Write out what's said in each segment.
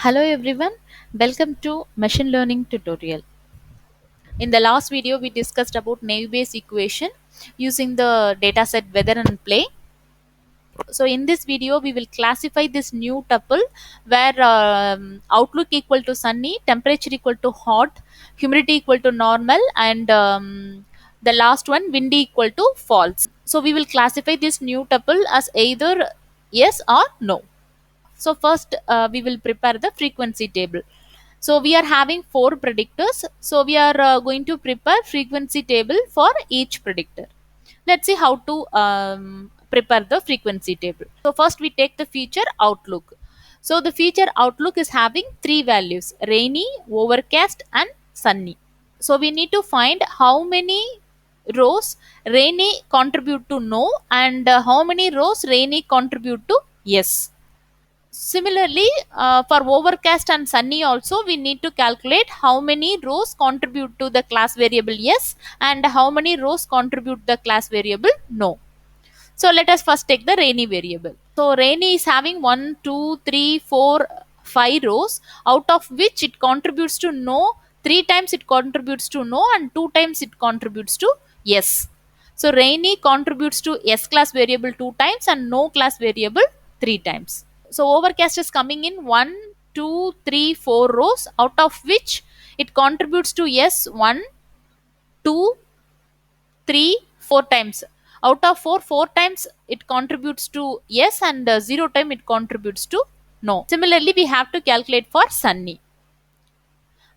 Hello everyone, welcome to machine learning tutorial. In the last video we discussed about naive Bayes equation using the dataset weather and play. So in this video we will classify this new tuple where outlook equal to sunny, temperature equal to hot, humidity equal to normal, and the last one windy equal to false. So we will classify this new tuple as either yes or no. So first we will prepare the frequency table. So we are having four predictors. So we are going to prepare frequency table for each predictor. Let's see how to prepare the frequency table. So first we take the feature outlook. So the feature outlook is having three values: rainy, overcast, and sunny. So we need to find how many rows rainy contribute to no, and how many rows rainy contribute to yes. Similarly, for overcast and sunny also, we need to calculate how many rows contribute to the class variable yes and how many rows contribute the class variable no. So let us first take the rainy variable. So rainy is having 1, 2, 3, 4, 5 rows, out of which it contributes to no, 3 times it contributes to no, and 2 times it contributes to yes. So rainy contributes to yes class variable 2 times and no class variable 3 times. So overcast is coming in 1, 2, 3, 4 rows, out of which it contributes to yes 1, 2, 3, 4 times. Out of 4, 4 times it contributes to yes, and 0 time it contributes to no. Similarly, we have to calculate for sunny.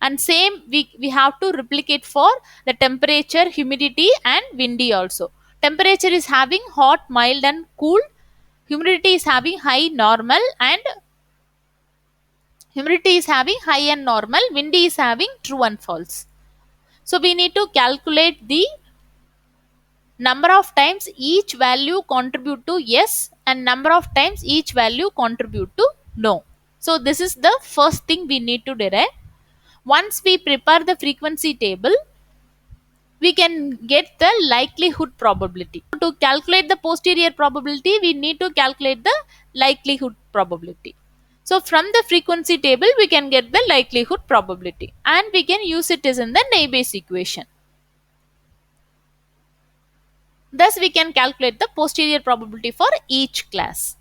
And same we have to replicate for the temperature, humidity, and windy also. Temperature is having hot, mild, and cool. Humidity is having high, normal, and humidity is having high and normal. Windy is having true and false. So we need to calculate the number of times each value contribute to yes and number of times each value contribute to no. So this is the first thing we need to derive. Once we prepare the frequency table, we can get the likelihood probability. To calculate the posterior probability, we need to calculate the likelihood probability. So from the frequency table, we can get the likelihood probability and we can use it as in the naive Bayes equation. Thus, we can calculate the posterior probability for each class.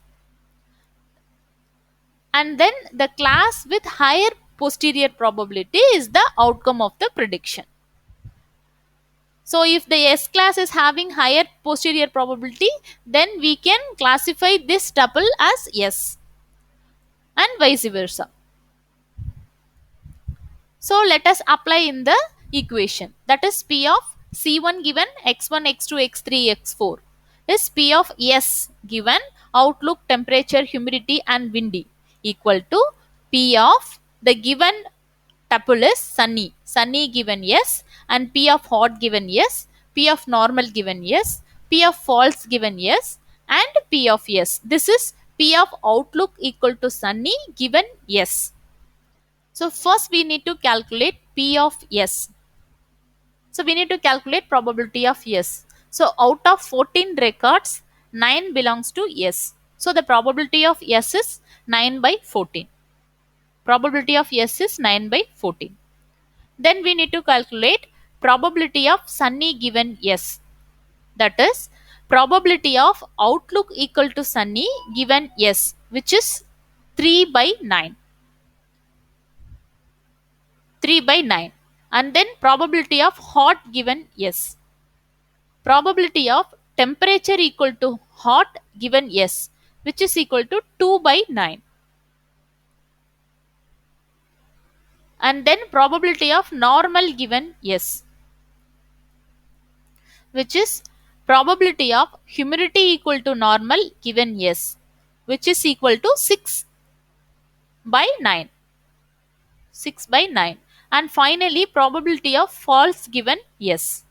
And then the class with higher posterior probability is the outcome of the prediction. So if the S class is having higher posterior probability, then we can classify this tuple as yes and vice versa. So let us apply in the equation, that is P of C1 given x1, x2, x3, x4 is P of S given outlook, temperature, humidity, and windy equal to P of the given tuple is sunny. Sunny given yes, and P of hot given yes, P of normal given yes, P of false given yes, and P of yes. This is P of outlook equal to sunny given yes. So first we need to calculate P of yes. So we need to calculate probability of yes. So out of 14 records, 9 belongs to yes. So the probability of yes is 9 by 14. Probability of yes is 9 by 14. Then we need to calculate probability of sunny given yes. That is probability of outlook equal to sunny given yes, which is 3 by 9. 3 by 9. And then probability of hot given yes. Probability of temperature equal to hot given yes, which is equal to 2 by 9. And then probability of normal given yes, which is probability of humidity equal to normal given yes, which is equal to 6 by 9. 6 by 9. And finally probability of false given yes,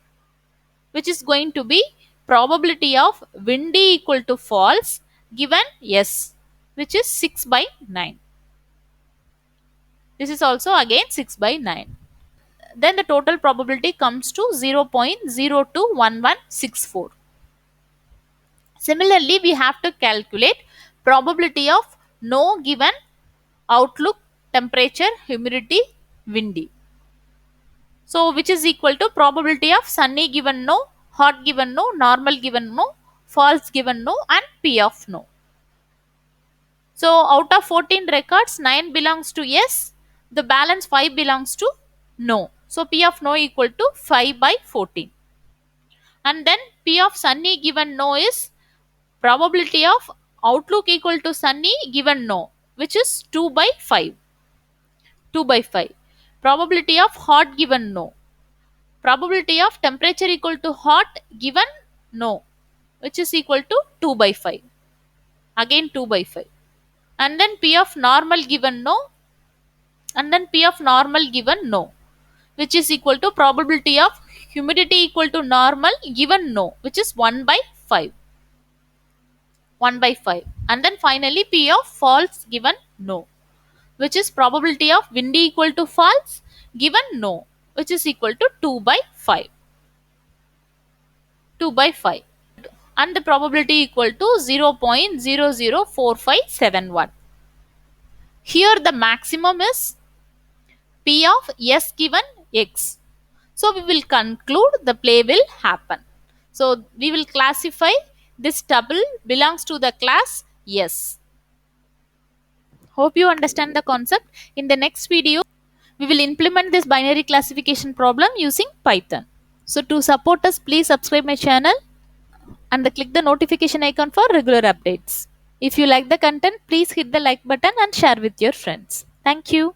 which is going to be probability of windy equal to false given yes, which is 6 by 9. This is also again 6 by 9. Then the total probability comes to 0.021164. Similarly, we have to calculate probability of no given outlook, temperature, humidity, windy. So which is equal to probability of sunny given no, hot given no, normal given no, false given no, and P of no. So out of 14 records, 9 belongs to yes, the balance 5 belongs to no. So P of no equal to 5 by 14. And then P of sunny given no is probability of outlook equal to sunny given no, which is 2 by 5. 2 by 5. Probability of hot given no. Probability of temperature equal to hot given no, which is equal to 2 by 5. Again 2 by 5. And then P of normal given no, and then P of normal given no, which is equal to probability of humidity equal to normal given no, which is 1 by 5. 1 by 5. And then finally P of false given no, which is probability of windy equal to false given no, which is equal to 2 by 5. 2 by 5. And the probability equal to 0.004571. Here the maximum is P of S given X. So we will conclude the play will happen. So we will classify this tuple belongs to the class S. Hope you understand the concept. In the next video, we will implement this binary classification problem using Python. So to support us, please subscribe my channel and click the notification icon for regular updates. If you like the content, please hit the like button and share with your friends. Thank you.